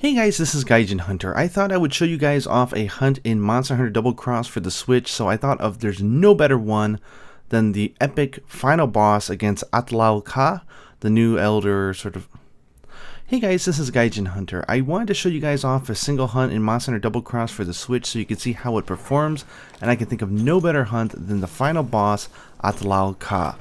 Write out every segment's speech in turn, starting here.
Hey guys, this is Gaijin Hunter. I thought I would show you guys off a hunt in Monster Hunter Double Cross for the Switch, so I thought of there's no better one than the epic final boss against Atlal Ka, the new elder sort of... Hey guys, this is Gaijin Hunter. I wanted to show you guys off a single hunt in Monster Hunter Double Cross for the Switch so you can see how it performs, and I can think of no better hunt than the final boss, Atlal Ka.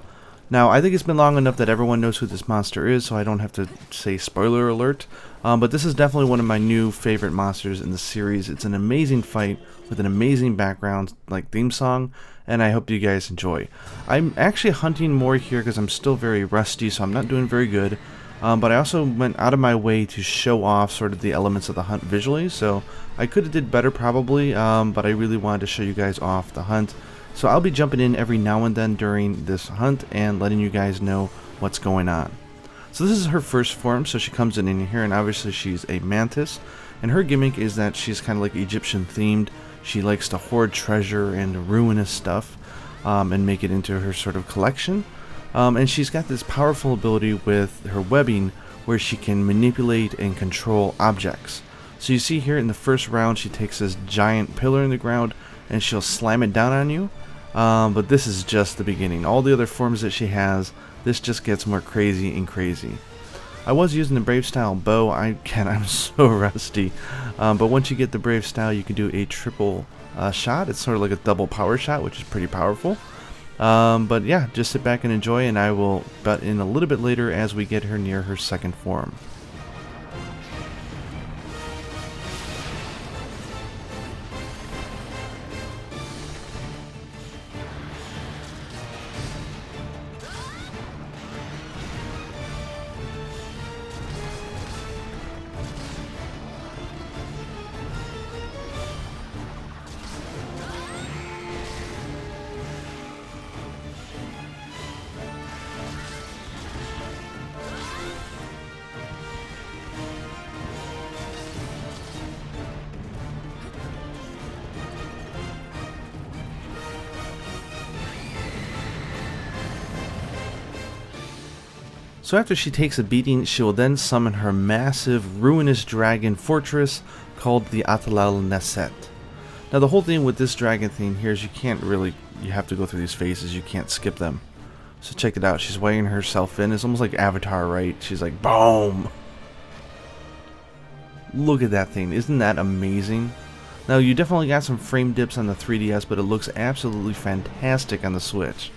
Now, I think it's been long enough that everyone knows who this monster is, so I don't have to say spoiler alert. But this is definitely one of my new favorite monsters in the series. It's an amazing fight with an amazing background, like theme song, and I hope you guys enjoy. I'm actually hunting more here because I'm still very rusty, so I'm not doing very good. But I also went out of my way to show off sort of the elements of the hunt visually, so I could have did better probably, but I really wanted to show you guys off the hunt. So I'll be jumping in every now and then during this hunt and letting you guys know what's going on. So this is her first form, so she comes in here, and obviously she's a mantis, and her gimmick is that she's kind of like Egyptian themed. She likes to hoard treasure and ruinous stuff and make it into her sort of collection. And she's got this powerful ability with her webbing where she can manipulate and control objects. So you see here in the first round she takes this giant pillar in the ground and she'll slam it down on you. But this is just the beginning. All the other forms that she has, this just gets more crazy and crazy. I was using the Brave Style bow. I'm so rusty. But once you get the Brave Style, you can do a triple shot. It's sort of like a double power shot, which is pretty powerful. But yeah, just sit back and enjoy, and I will butt in a little bit later as we get her near her second form. So after she takes a beating, she will then summon her massive, ruinous dragon fortress called the Atlal Ka. Now the whole thing with this dragon theme here is you have to go through these phases, you can't skip them. So check it out, she's weighing herself in, it's almost like Avatar, right? She's like, boom! Look at that thing, isn't that amazing? Now you definitely got some frame dips on the 3DS, but it looks absolutely fantastic on the Switch.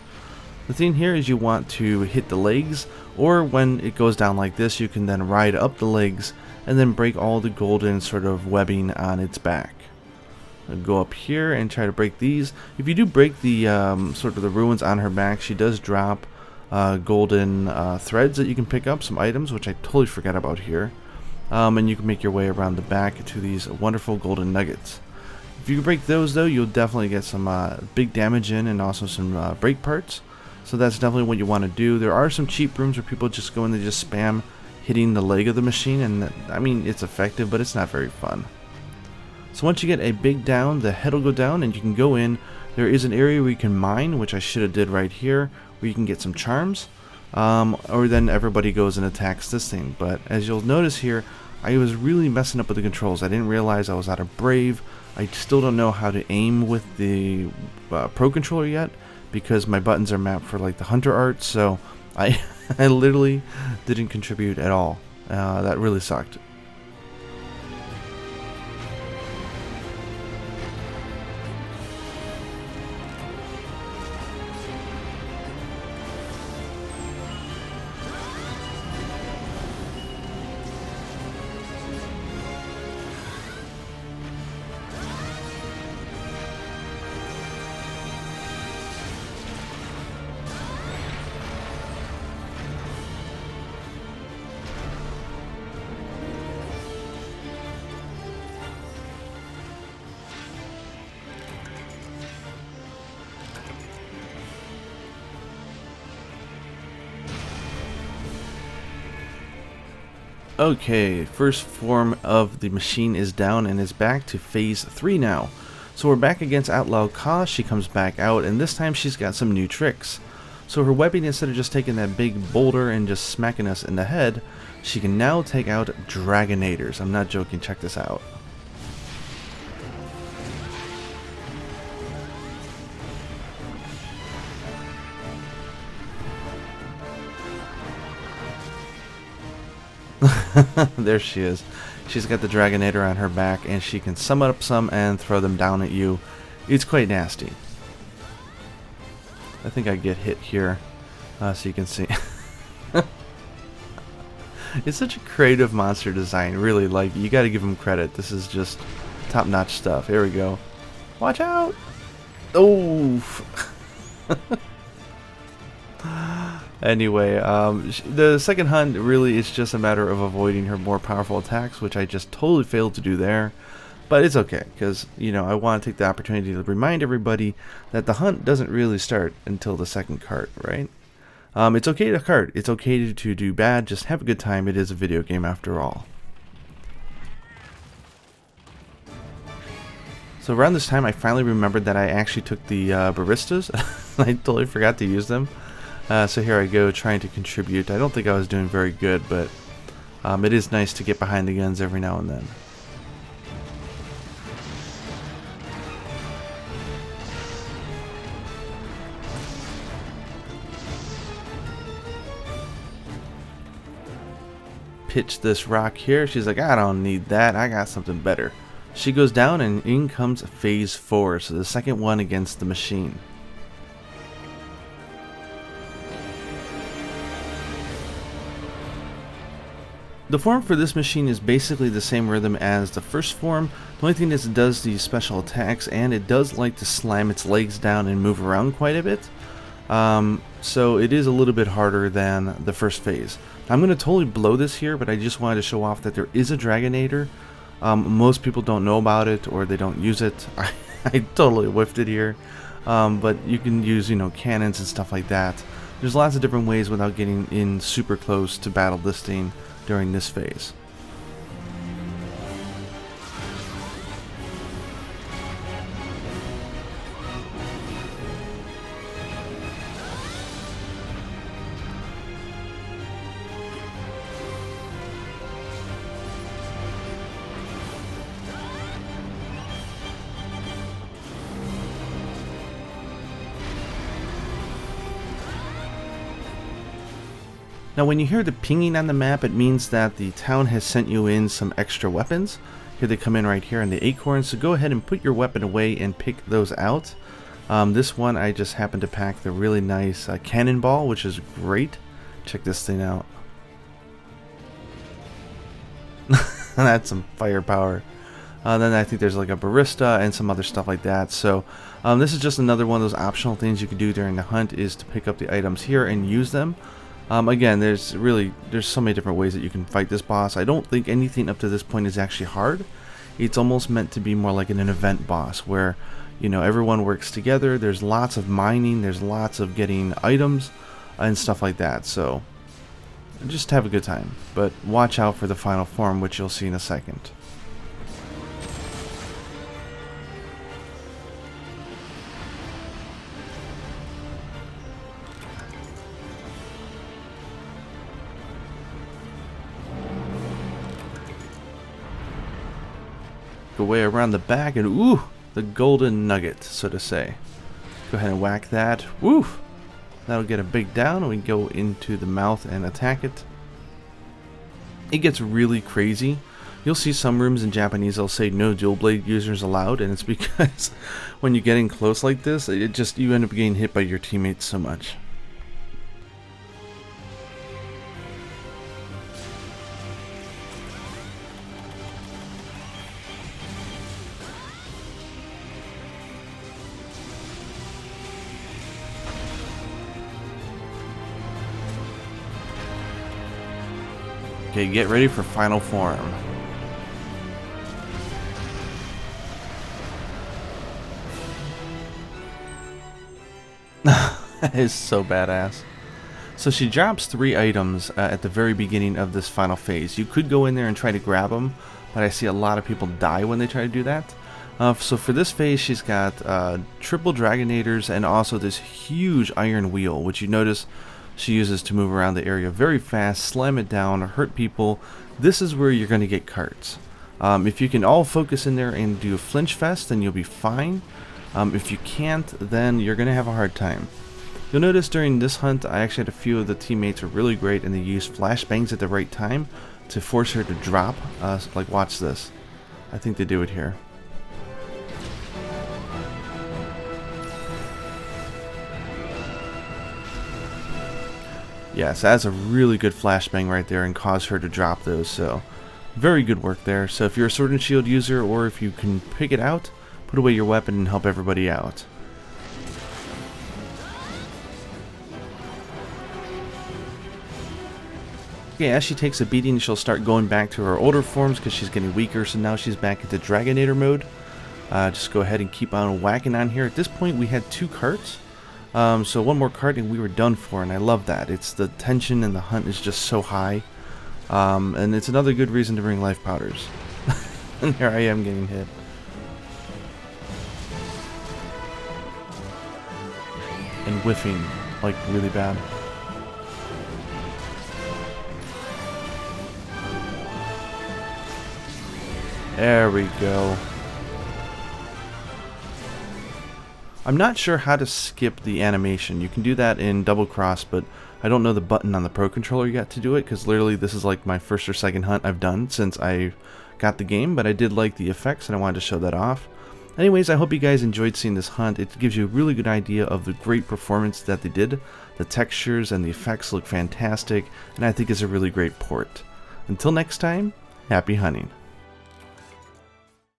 The thing here is you want to hit the legs, or when it goes down like this, you can then ride up the legs and then break all the golden sort of webbing on its back. I'll go up here and try to break these. If you do break the sort of the ruins on her back, she does drop golden threads that you can pick up, some items, which I totally forgot about here. And you can make your way around the back to these wonderful golden nuggets. If you break those though, you'll definitely get some big damage in and also some break parts. So that's definitely what you want to do. There are some cheap rooms where people just go in and just spam hitting the leg of the machine, and I mean, it's effective, but it's not very fun. So once you get a big down, the head will go down and you can go in. There is an area where you can mine, which I should have did right here, where you can get some charms, or then everybody goes and attacks this thing. But as you'll notice here, I was really messing up with the controls. I didn't realize I was out of Brave. I still don't know how to aim with the Pro Controller yet, because my buttons are mapped for like the Hunter art, so I literally didn't contribute at all. That really sucked. Okay, first form of the machine is down and is back to phase 3 now. So we're back against Atlal Ka. She comes back out, and this time she's got some new tricks. So her webbing, instead of just taking that big boulder and just smacking us in the head, She can now take out Dragonators. I'm not joking, check this out. There she is. She's got the Dragonator on her back, and she can sum up some and throw them down at you. It's quite nasty. I think I get hit here, so you can see. It's such a creative monster design, really. Like, you gotta give him credit. This is just top-notch stuff. Here we go. Watch out! Oh! Anyway, the second hunt really is just a matter of avoiding her more powerful attacks, which I just totally failed to do there. But it's okay, because, you know, I want to take the opportunity to remind everybody that the hunt doesn't really start until the second cart, right? It's okay to cart, it's okay to do bad, just have a good time. It is a video game after all. So around this time, I finally remembered that I actually took the baristas. I totally forgot to use them. So here I go, trying to contribute. I don't think I was doing very good, but it is nice to get behind the guns every now and then. Pitch this rock here. She's like, I don't need that. I got something better. She goes down, and in comes phase 4, so the second one against the machine. The form for this machine is basically the same rhythm as the first form. The only thing is it does these special attacks, and it does like to slam its legs down and move around quite a bit. So it is a little bit harder than the first phase. I'm going to totally blow this here, but I just wanted to show off that there is a Dragonator. Most people don't know about it, or they don't use it. I totally whiffed it here. But you can use, you know, cannons and stuff like that. There's lots of different ways without getting in super close to battle this thing during this phase. Now when you hear the pinging on the map, it means that the town has sent you in some extra weapons. Here they come in right here in the acorns, so go ahead and put your weapon away and pick those out. This one I just happened to pack the really nice cannonball, which is great. Check this thing out. That's some firepower. Then I think there's like a barista and some other stuff like that. So this is just another one of those optional things you can do during the hunt, is to pick up the items here and use them. Again, there's so many different ways that you can fight this boss. I don't think anything up to this point is actually hard. It's almost meant to be more like an event boss where, you know, everyone works together. There's lots of mining, there's lots of getting items and stuff like that. So just have a good time, but watch out for the final form, which you'll see in a second. Go way around the back, and ooh, the golden nugget, so to say. Go ahead and whack that. Woo! That'll get a big down. We go into the mouth and attack it. It gets really crazy. You'll see some rooms in Japanese, they'll say no dual blade users allowed, and it's because when you get in close like this, you end up getting hit by your teammates so much. Okay, get ready for final form. That is so badass. So she drops 3 items at the very beginning of this final phase. You could go in there and try to grab them, but I see a lot of people die when they try to do that. So for this phase, she's got triple Dragonators and also this huge iron wheel, which you notice she uses to move around the area very fast, slam it down, hurt people. This is where you're going to get carts. If you can all focus in there and do a flinch fest, then you'll be fine. If you can't, then you're going to have a hard time. You'll notice during this hunt, I actually had a few of the teammates were really great, and they used flashbangs at the right time to force her to drop. Like, watch this. I think they do it here. Yes, that's a really good flashbang right there and caused her to drop those, so very good work there. So if you're a sword and shield user, or if you can pick it out, put away your weapon and help everybody out. Okay, as she takes a beating, she'll start going back to her older forms because she's getting weaker, so now she's back into Dragonator mode. Just go ahead and keep on whacking on here. At this point, we had 2 carts. So one more cart and we were done for, and I love that. It's the tension and the hunt is just so high. And it's another good reason to bring life powders. And here I am getting hit. And whiffing, like, really bad. There we go. I'm not sure how to skip the animation. You can do that in Double Cross, but I don't know the button on the Pro Controller yet to do it, because literally this is like my first or second hunt I've done since I got the game, but I did like the effects and I wanted to show that off. Anyways, I hope you guys enjoyed seeing this hunt. It gives you a really good idea of the great performance that they did. The textures and the effects look fantastic, and I think it's a really great port. Until next time, happy hunting.